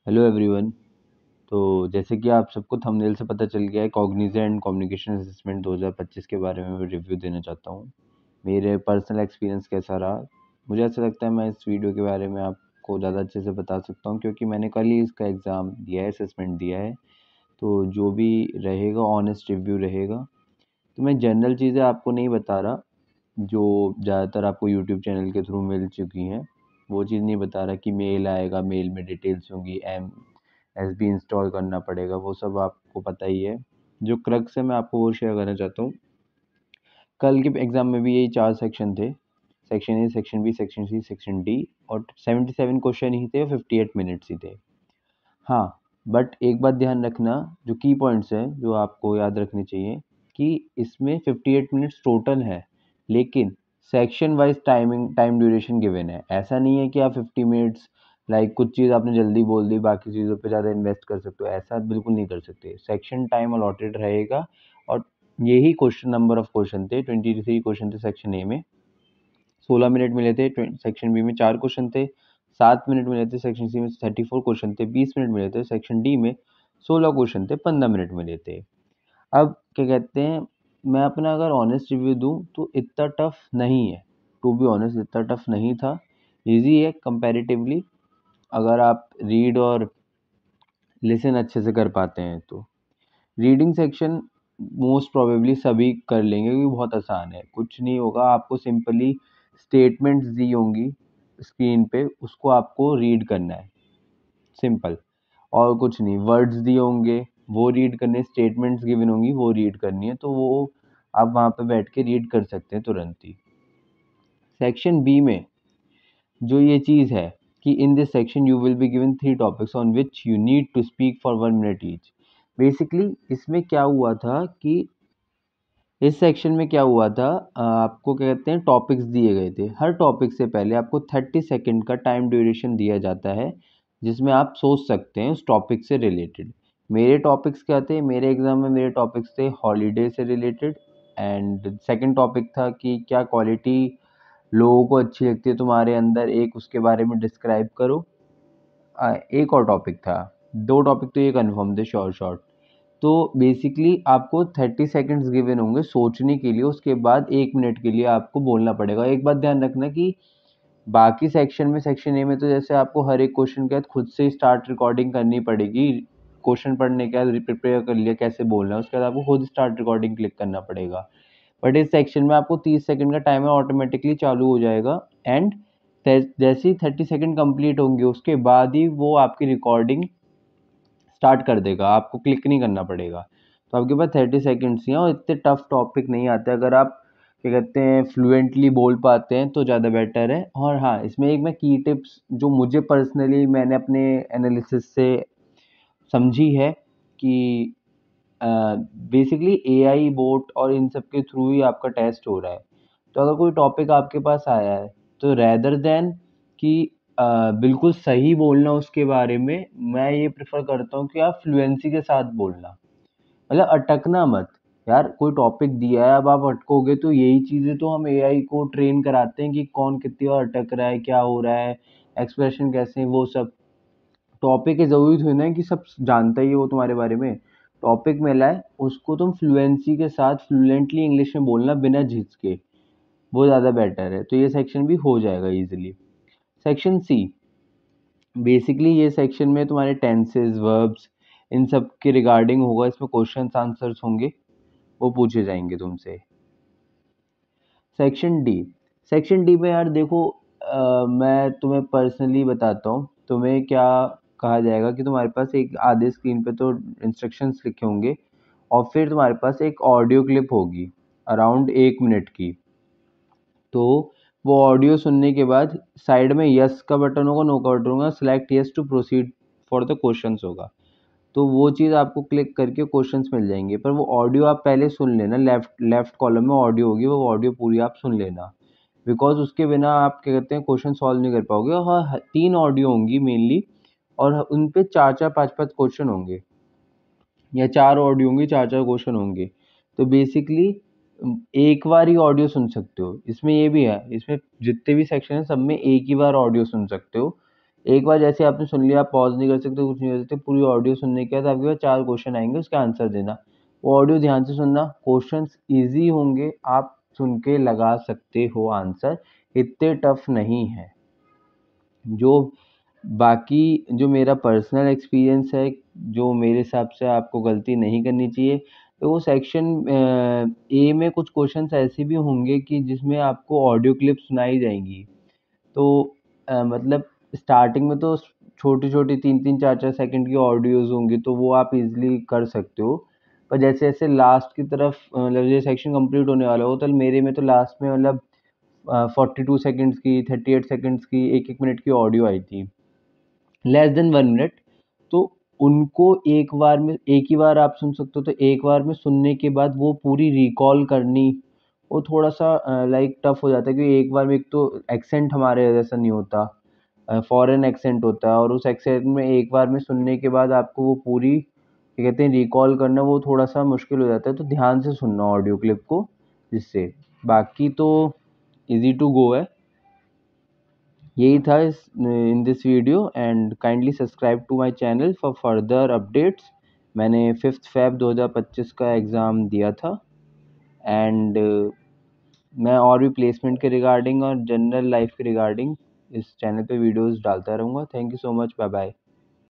Hello everyone. तो जैसे कि आप सबको थंबनेल से पता चल गया है, कॉग्निजेंट कम्युनिकेशन असेसमेंट 2025 के बारे में मैं रिव्यू देना चाहता हूँ। मेरे पर्सनल एक्सपीरियंस कैसा रहा, मुझे ऐसा लगता है मैं इस वीडियो के बारे में आपको ज़्यादा अच्छे से बता सकता हूँ, क्योंकि मैंने कल ही इसका एग्ज़ाम दिया है, असेसमेंट दिया है। तो जो भी रहेगा ऑनेस्ट रिव्यू रहेगा। तो मैं जनरल चीज़ें आपको नहीं बता रहा, जो ज़्यादातर आपको यूट्यूब चैनल के थ्रू मिल चुकी हैं। वो चीज़ नहीं बता रहा कि मेल आएगा, मेल में डिटेल्स होंगी, एसबी इंस्टॉल करना पड़ेगा, वो सब आपको पता ही है। जो क्रक्स है मैं आपको वो शेयर करना चाहता हूँ। कल के एग्ज़ाम में भी यही 4 सेक्शन थे। Section A, section B, section C, section D, और 77 क्वेश्चन ही थे और 58 मिनट्स ही थे। हाँ, बट एक बात ध्यान रखना, जो की पॉइंट्स हैं जो आपको याद रखने चाहिए, कि इसमें 58 मिनट्स टोटल है, लेकिन section wise time duration given है। ऐसा नहीं है कि आप 50 मिनट्स लाइक कुछ चीज़ आपने जल्दी बोल दी, बाकी चीज़ों पे ज़्यादा इन्वेस्ट कर सकते हो, ऐसा बिल्कुल नहीं कर सकते। सेक्शन टाइम अलॉटेड रहेगा, और यही क्वेश्चन नंबर ऑफ क्वेश्चन थे, 23 क्वेश्चन थे सेक्शन ए में, 16 मिनट मिले थे। सेक्शन बी में 4 क्वेश्चन थे, 7 मिनट मिले थे। सेक्शन सी में 34 क्वेश्चन थे, 20 मिनट मिले थे। सेक्शन डी में 16 क्वेश्चन थे, 15 मिनट मिले थे। अब क्या कहते हैं, मैं अपना अगर ऑनेस्ट रिव्यू दूं तो इतना टफ नहीं है। टू बी ऑनेस्ट, इतना टफ नहीं था, इजी है कंपैरेटिवली, अगर आप रीड और लिसन अच्छे से कर पाते हैं तो। रीडिंग सेक्शन मोस्ट प्रोबेबली सभी कर लेंगे, क्योंकि बहुत आसान है, कुछ नहीं होगा। आपको सिंपली स्टेटमेंट्स दी होंगी स्क्रीन पे, उसको आपको रीड करना है, सिंपल, और कुछ नहीं। वर्ड्स दिए होंगे, वो रीड करने, स्टेटमेंट्स गिवन होंगी, वो रीड करनी है, तो वो आप वहाँ पे बैठ के रीड कर सकते हैं तुरंत ही। सेक्शन बी में जो ये चीज़ है कि in this section you will be given 3 topics on which you need to speak for 1 minute each. Basically इसमें क्या हुआ था कि इस सेक्शन में क्या हुआ था, आपको क्या कहते हैं, टॉपिक्स दिए गए थे। हर टॉपिक से पहले आपको 30 सेकंड का टाइम ड्यूरेशन दिया जाता है, जिसमें आप सोच सकते हैं उस टॉपिक से रिलेटेड। मेरे टॉपिक्स क्या थे, मेरे एग्जाम में मेरे टॉपिक्स थे हॉलीडे से रिलेटेड, एंड सेकंड टॉपिक था कि क्या क्वालिटी लोगों को अच्छी लगती है तुम्हारे अंदर, एक उसके बारे में डिस्क्राइब करो। एक और टॉपिक था, 2 टॉपिक तो ये कन्फर्म थे शॉर्ट शॉर्ट। तो बेसिकली आपको 30 सेकंड्स गिवन होंगे सोचने के लिए, उसके बाद 1 मिनट के लिए आपको बोलना पड़ेगा। एक बात ध्यान रखना कि बाकी सेक्शन में, सेक्शन ए में तो जैसे आपको हर एक क्वेश्चन के बाद खुद से स्टार्ट रिकॉर्डिंग करनी पड़ेगी। क्वेश्चन पढ़ने के बाद प्रिपेयर कर लिया कैसे बोलना है, उसके बाद आपको खुद स्टार्ट रिकॉर्डिंग क्लिक करना पड़ेगा। बट इस सेक्शन में आपको 30 सेकंड का टाइमर ऑटोमेटिकली चालू हो जाएगा, एंड जैसे ही 30 सेकंड कंप्लीट होंगे उसके बाद ही वो आपकी रिकॉर्डिंग स्टार्ट कर देगा, आपको क्लिक नहीं करना पड़ेगा। तो आपके पास 30 सेकंड्स ही हैं, और इतने टफ टॉपिक नहीं आते। अगर आप क्या कहते हैं फ्लुएंटली बोल पाते हैं तो ज़्यादा बेटर है। और हाँ, इसमें एक मैं की टिप्स जो मुझे पर्सनली मैंने अपने एनालिसिस से समझी है, कि बेसिकली एआई बोट और इन सब के थ्रू ही आपका टेस्ट हो रहा है। तो अगर कोई टॉपिक आपके पास आया है, तो रेदर देन कि बिल्कुल सही बोलना उसके बारे में, मैं ये प्रेफर करता हूँ कि आप फ्लुएंसी के साथ बोलना, मतलब अटकना मत। यार कोई टॉपिक दिया है, अब आप अटकोगे, तो यही चीज़ें तो हम एआई को ट्रेन कराते हैं कि कौन कितनी बार अटक रहा है, क्या हो रहा है, एक्सप्रेशन कैसे हैं, वो सब। टॉपिक है, ज़रूरी थोड़ी ना है कि सब जानता ही हो तुम्हारे बारे में। टॉपिक मिला है, उसको तुम फ्लुएंसी के साथ फ्लुएंटली इंग्लिश में बोलना बिना झिझके, वो ज़्यादा बेटर है। तो ये सेक्शन भी हो जाएगा इजीली। सेक्शन सी, बेसिकली ये सेक्शन में तुम्हारे टेंसेस, वर्ब्स, इन सब के रिगार्डिंग होगा। इसमें क्वेश्चंस आंसर्स होंगे, वो पूछे जाएंगे तुमसे। सेक्शन डी, सेक्शन डी में यार देखो, मैं तुम्हें पर्सनली बताता हूँ, तुम्हें क्या कहा जाएगा कि तुम्हारे पास एक आधे स्क्रीन पे तो इंस्ट्रक्शंस लिखे होंगे, और फिर तुम्हारे पास एक ऑडियो क्लिप होगी अराउंड 1 मिनट की। तो वो ऑडियो सुनने के बाद साइड में यस का बटन होगा, नो का बटन होगा, select yes to proceed for the questions होगा। तो वो चीज़ आपको क्लिक करके क्वेश्चंस मिल जाएंगे, पर वो ऑडियो आप पहले सुन लेना। लेफ्ट लेफ्ट कॉलम में ऑडियो होगी, वो ऑडियो पूरी आप सुन लेना, बिकॉज उसके बिना आप क्या कहते हैं क्वेश्चन सॉल्व नहीं कर पाओगे। और 3 ऑडियो होंगी मेनली, और उन पे 4-4 5-5 क्वेश्चन होंगे, या 4 ऑडियो होंगे, 4-4 क्वेश्चन होंगे। तो बेसिकली एक बार ही ऑडियो सुन सकते हो। इसमें ये भी है, इसमें जितने भी सेक्शन है सब में एक ही बार ऑडियो सुन सकते हो, एक बार जैसे आपने सुन लिया, आप पॉज़ नहीं कर सकते, कुछ नहीं कर सकते, पूरी ऑडियो सुनने के बाद आपके पास 4 क्वेश्चन आएँगे, उसका आंसर देना। वो ऑडियो ध्यान से सुनना, क्वेश्चंस ईज़ी होंगे, आप सुन के लगा सकते हो आंसर, इतने टफ नहीं है। जो बाकी जो मेरा पर्सनल एक्सपीरियंस है, जो मेरे हिसाब से आपको गलती नहीं करनी चाहिए, तो वो सेक्शन ए में कुछ क्वेश्चंस ऐसे भी होंगे कि जिसमें आपको ऑडियो क्लिप सुनाई जाएँगी। तो मतलब स्टार्टिंग में तो छोटी-छोटी 3-3 4-4 सेकंड की ऑडियोज़ होंगी, तो वो आप ईज़िली कर सकते हो। पर जैसे-जैसे लास्ट की तरफ मतलब ये सेक्शन कंप्लीट होने वाला हो, तो मेरे में तो लास्ट में मतलब 42 सेकंड्स की, 38 सेकंड्स की, 1-1 मिनट की ऑडियो आई थी। Less than 1 minute. तो उनको एक बार में एक ही बार आप सुन सकते हो, तो एक बार में सुनने के बाद वो पूरी रिकॉल करनी, वो थोड़ा-सा लाइक टफ हो जाता है, क्योंकि एक बार में एक तो एक्सेंट हमारे जैसा नहीं होता, फॉरेन एक्सेंट होता है, और उस एक्सेंट में एक बार में सुनने के बाद आपको वो पूरी क्या कहते हैं रिकॉल करना, वो थोड़ा-सा मुश्किल हो जाता है, तो ध्यान से सुनना ऑडियो क्लिप को जिससे। बाकी तो ईज़ी टू गो है। यही था इस in this video, and kindly subscribe to my channel for further updates. मैंने 5th फ़ेब 2025 का एग्ज़ाम दिया था, एंड मैं और भी प्लेसमेंट के रिगार्डिंग और जनरल लाइफ के रिगार्डिंग इस चैनल पे वीडियोस डालता रहूँगा। Thank you so much, bye bye.